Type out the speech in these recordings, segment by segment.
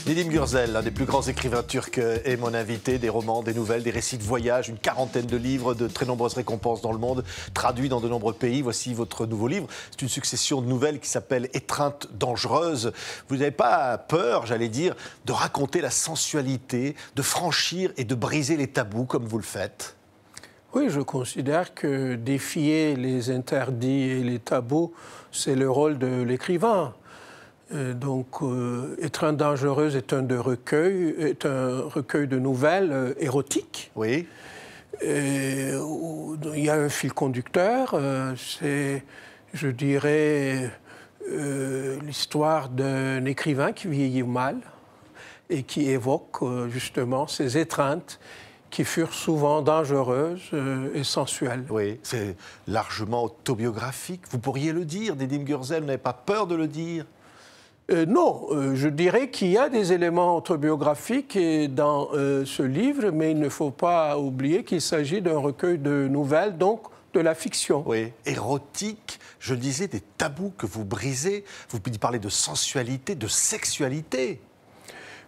Nedim Gürsel, l'un des plus grands écrivains turcs, est mon invité. Des romans, des nouvelles, des récits de voyage, une quarantaine de livres, de très nombreuses récompenses dans le monde, traduits dans de nombreux pays. Voici votre nouveau livre. C'est une succession de nouvelles qui s'appelle Étreinte dangereuse. Vous n'avez pas peur, j'allais dire, de raconter la sensualité, de franchir et de briser les tabous comme vous le faites? Oui, je considère que défier les interdits et les tabous, c'est le rôle de l'écrivain. Étreinte dangereuse est un recueil de nouvelles érotiques. Oui. Il y a un fil conducteur, c'est, je dirais, l'histoire d'un écrivain qui vieillit mal et qui évoque justement ces étreintes qui furent souvent dangereuses et sensuelles. Oui, c'est largement autobiographique. Vous pourriez le dire, Nedim Gürsel, vous n'avez pas peur de le dire? Non, je dirais qu'il y a des éléments autobiographiques dans ce livre, mais il ne faut pas oublier qu'il s'agit d'un recueil de nouvelles, donc de la fiction. Oui, érotique, je disais, des tabous que vous brisez. Vous parlez de sensualité, de sexualité.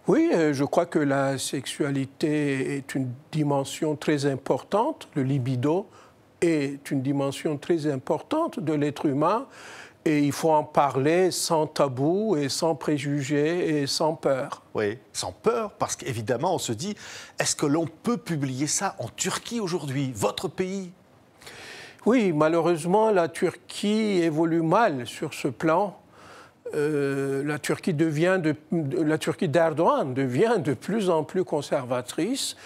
Oui, je crois que la sexualité est une dimension très importante, le libido est une dimension très importante de l'être humain. Et il faut en parler sans tabou et sans préjugés et sans peur. Oui, sans peur, parce qu'évidemment, on se dit, est-ce que l'on peut publier ça en Turquie aujourd'hui, votre pays? Oui, malheureusement, la Turquie évolue mal sur ce plan. La Turquie d'Erdogan devient de plus en plus conservatrice.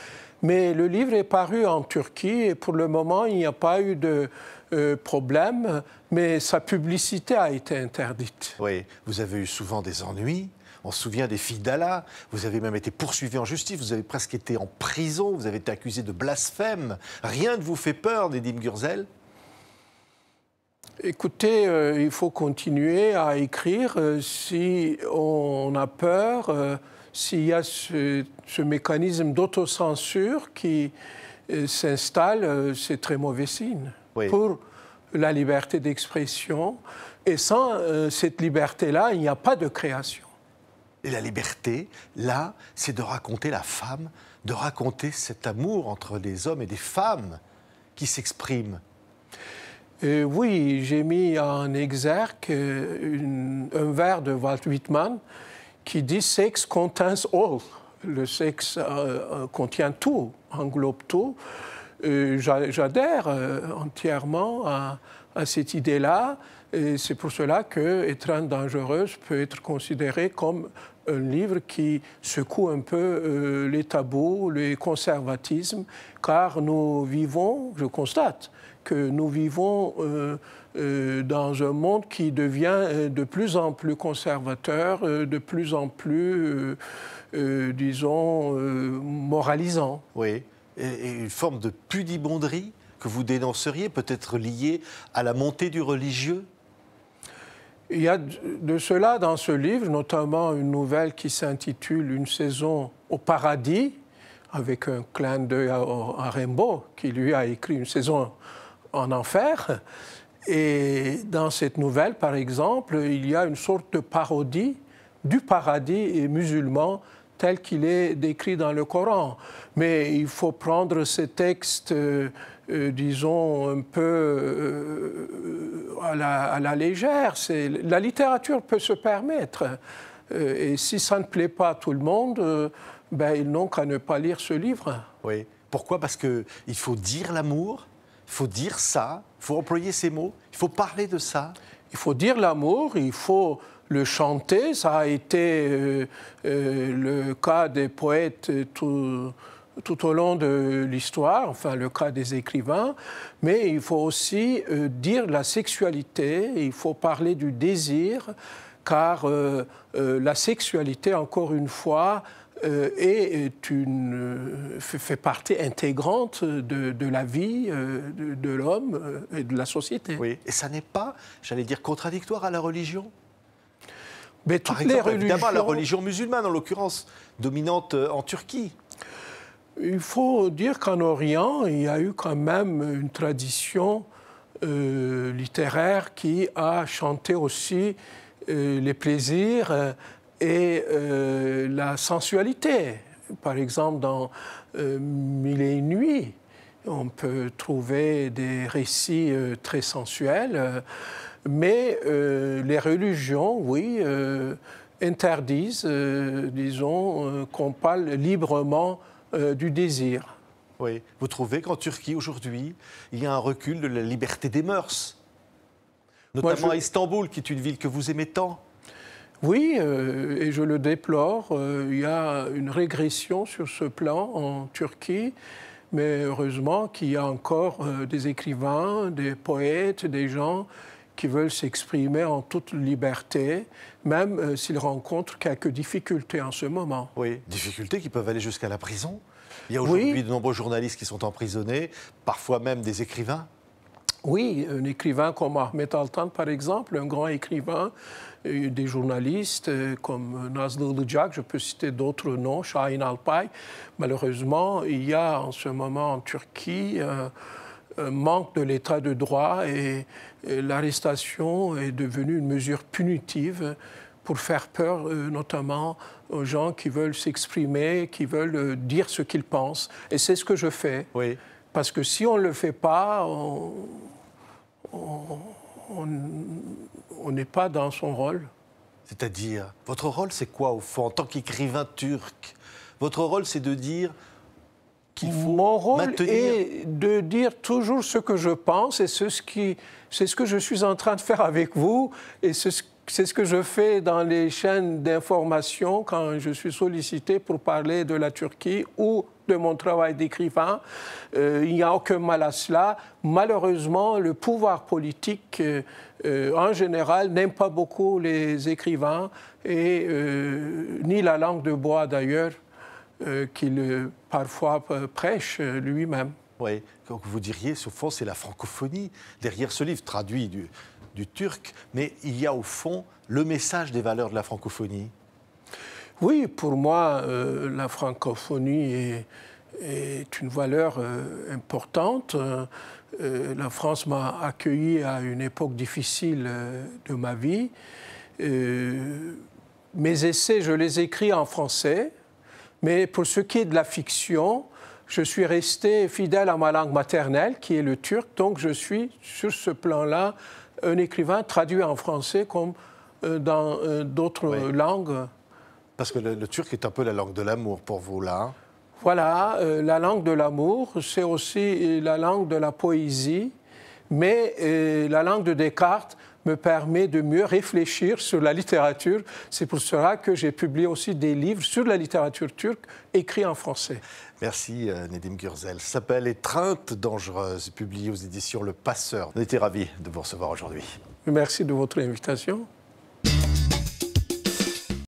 Mais le livre est paru en Turquie et pour le moment, il n'y a pas eu de problème, mais sa publicité a été interdite. Oui, vous avez eu souvent des ennuis. On se souvient des filles d'Allah. Vous avez même été poursuivi en justice. Vous avez presque été en prison. Vous avez été accusé de blasphème. Rien ne vous fait peur, Nedim Gürsel? Écoutez, il faut continuer à écrire si on a peur. S'il y a ce mécanisme d'autocensure qui s'installe, c'est très mauvais signe pour la liberté d'expression. Et sans cette liberté-là, il n'y a pas de création. Et la liberté, là, c'est de raconter la femme, de raconter cet amour entre des hommes et des femmes qui s'expriment. Oui, j'ai mis en exergue un vers de Walt Whitman qui dit « Sex contains all ». Le sexe contient tout, englobe tout. J'adhère entièrement à cette idée-là. Et c'est pour cela que Étreinte dangereuse peut être considéré comme un livre qui secoue un peu les tabous, les conservatismes, car nous vivons, je constate, que nous vivons dans un monde qui devient de plus en plus conservateur, de plus en plus, disons, moralisant. Oui, et une forme de pudibonderie que vous dénonceriez, peut-être liée à la montée du religieux? Il y a de cela dans ce livre, notamment une nouvelle qui s'intitule « Une saison au paradis », avec un clin d'œil à Rimbaud, qui lui a écrit « Une saison en enfer ». Et dans cette nouvelle, par exemple, il y a une sorte de parodie du paradis musulman tel qu'il est décrit dans le Coran. Mais il faut prendre ces textes, disons, un peu à la légère. La littérature peut se permettre. Et si ça ne plaît pas à tout le monde, ils n'ont qu'à ne pas lire ce livre. Oui. Pourquoi? Parce qu'il faut dire l'amour, il faut dire ça, il faut employer ces mots, il faut parler de ça. Il faut dire l'amour, il faut le chanter. Ça a été le cas des poètes tout au long de l'histoire, enfin le cas des écrivains. Mais il faut aussi dire la sexualité, il faut parler du désir, car la sexualité, encore une fois, fait partie intégrante de la vie de l'homme et de la société. Oui, et ça n'est pas, j'allais dire, contradictoire à la religion? Mais par exemple, évidemment, la religion musulmane, en l'occurrence, dominante en Turquie. Il faut dire qu'en Orient, il y a eu quand même une tradition littéraire qui a chanté aussi les plaisirs et la sensualité. Par exemple, dans Mille et une nuits, on peut trouver des récits très sensuels, mais les religions, oui, interdisent, disons, qu'on parle librement du désir. Oui. Vous trouvez qu'en Turquie, aujourd'hui, il y a un recul de la liberté des mœurs, notamment à Istanbul, qui est une ville que vous aimez tant? Oui, et je le déplore. Il y a une régression sur ce plan en Turquie, mais heureusement qu'il y a encore des écrivains, des poètes, des gens qui veulent s'exprimer en toute liberté, même s'ils rencontrent quelques difficultés en ce moment. Oui, difficultés qui peuvent aller jusqu'à la prison. Il y a aujourd'hui de nombreux journalistes qui sont emprisonnés, parfois même des écrivains. Oui, un écrivain comme Ahmet Altan, par exemple, un grand écrivain, des journalistes comme Nazlı Ilıcak, je peux citer d'autres noms, Şahin Alpay. Malheureusement, il y a en ce moment en Turquie un manque de l'état de droit et l'arrestation est devenue une mesure punitive pour faire peur notamment aux gens qui veulent s'exprimer, qui veulent dire ce qu'ils pensent. Et c'est ce que je fais. Oui. Parce que si on ne le fait pas, on n'est pas dans son rôle. C'est-à-dire, votre rôle, c'est quoi, au fond, en tant qu'écrivain turc? Votre rôle, c'est de dire qu'il faut Mon rôle maintenir... est de dire toujours ce que je pense, et c'est ce que je suis en train de faire avec vous, et c'est ce que je fais dans les chaînes d'information quand je suis sollicité pour parler de la Turquie ou de mon travail d'écrivain. Il n'y a aucun mal à cela. Malheureusement, le pouvoir politique, en général, n'aime pas beaucoup les écrivains, et ni la langue de bois d'ailleurs, qu'il parfois prêche lui-même. Oui, donc vous diriez, au fond, c'est la francophonie. Derrière ce livre, traduit du turc, mais il y a au fond le message des valeurs de la francophonie. Oui, pour moi, la francophonie est une valeur importante. La France m'a accueilli à une époque difficile de ma vie. Mes essais, je les écris en français, mais pour ce qui est de la fiction, je suis resté fidèle à ma langue maternelle, qui est le turc, donc je suis, sur ce plan-là, un écrivain traduit en français comme dans d'autres langues. Parce que le turc est un peu la langue de l'amour pour vous, là. Hein? Voilà, la langue de l'amour, c'est aussi la langue de la poésie, mais la langue de Descartes me permet de mieux réfléchir sur la littérature. C'est pour cela que j'ai publié aussi des livres sur la littérature turque écrits en français. Merci Nedim Gürsel. Ça s'appelle Étreinte dangereuse, publié aux éditions Le Passeur. On était ravis de vous recevoir aujourd'hui. Merci de votre invitation.